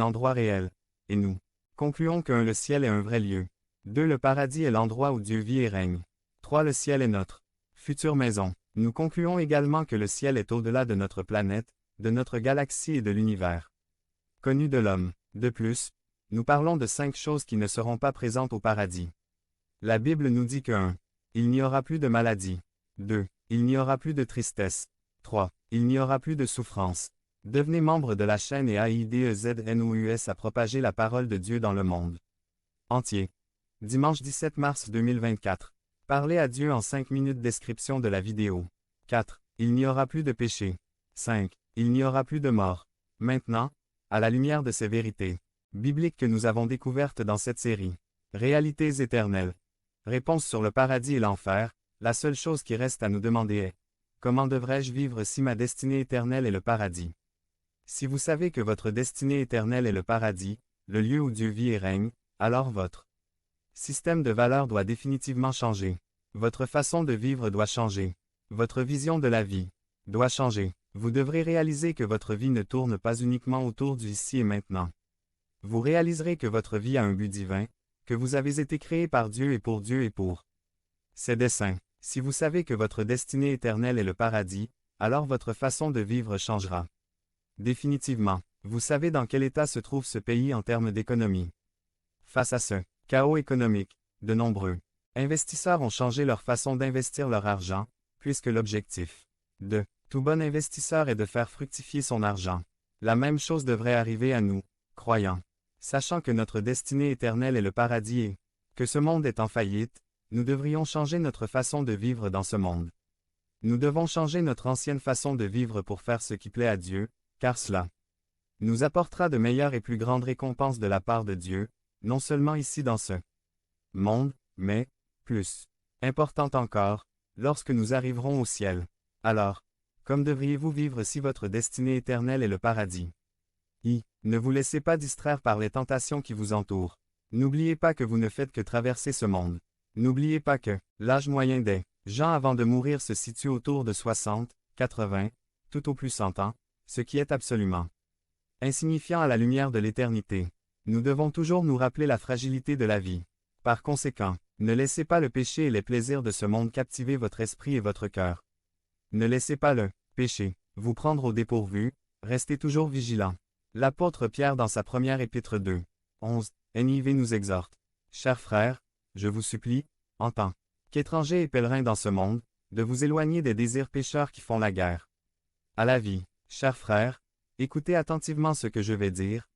endroit réel. Et nous concluons que 1. Le ciel est un vrai lieu. 2. Le paradis est l'endroit où Dieu vit et règne. 3. Le ciel est notre future maison. Nous concluons également que le ciel est au-delà de notre planète, de notre galaxie et de l'univers connu de l'homme. De plus, nous parlons de 5 choses qui ne seront pas présentes au paradis. La Bible nous dit que 1. Il n'y aura plus de maladie. 2. Il n'y aura plus de tristesse. 3. Il n'y aura plus de souffrance. Devenez membre de la chaîne et AIDEZNOUS à propager la parole de Dieu dans le monde entier. Dimanche 17 mars 2024. Parlez à Dieu en 5 minutes. Description de la vidéo. 4. Il n'y aura plus de péché. 5. Il n'y aura plus de mort. Maintenant, à la lumière de ces vérités bibliques que nous avons découvertes dans cette série. Réalités éternelles. Réponse sur le paradis et l'enfer. La seule chose qui reste à nous demander est: comment devrais-je vivre si ma destinée éternelle est le paradis? Si vous savez que votre destinée éternelle est le paradis, le lieu où Dieu vit et règne, alors votre système de valeurs doit définitivement changer. Votre façon de vivre doit changer. Votre vision de la vie doit changer. Vous devrez réaliser que votre vie ne tourne pas uniquement autour du ici et maintenant. Vous réaliserez que votre vie a un but divin, que vous avez été créé par Dieu et pour ses desseins. Si vous savez que votre destinée éternelle est le paradis, alors votre façon de vivre changera. Définitivement, vous savez dans quel état se trouve ce pays en termes d'économie. Face à ce chaos économique, de nombreux investisseurs ont changé leur façon d'investir leur argent, puisque l'objectif de tout bon investisseur est de faire fructifier son argent. La même chose devrait arriver à nous, croyants. Sachant que notre destinée éternelle est le paradis et que ce monde est en faillite, nous devrions changer notre façon de vivre dans ce monde. Nous devons changer notre ancienne façon de vivre pour faire ce qui plaît à Dieu, car cela nous apportera de meilleures et plus grandes récompenses de la part de Dieu, non seulement ici dans ce monde, mais, plus important encore, lorsque nous arriverons au ciel. Alors, comme devriez-vous vivre si votre destinée éternelle est le paradis? Ne vous laissez pas distraire par les tentations qui vous entourent. N'oubliez pas que vous ne faites que traverser ce monde. N'oubliez pas que l'âge moyen des gens avant de mourir se situe autour de 60, 80, tout au plus 100 ans, ce qui est absolument insignifiant à la lumière de l'éternité. Nous devons toujours nous rappeler la fragilité de la vie. Par conséquent, ne laissez pas le péché et les plaisirs de ce monde captiver votre esprit et votre cœur. Ne laissez pas le péché vous prendre au dépourvu, restez toujours vigilant. L'apôtre Pierre dans sa première épître 2, 11, NIV nous exhorte: Chers frères, je vous supplie, en tant qu'étrangers et pèlerins dans ce monde, de vous éloigner des désirs pécheurs qui font la guerre à la vie. Chers frères, écoutez attentivement ce que je vais dire,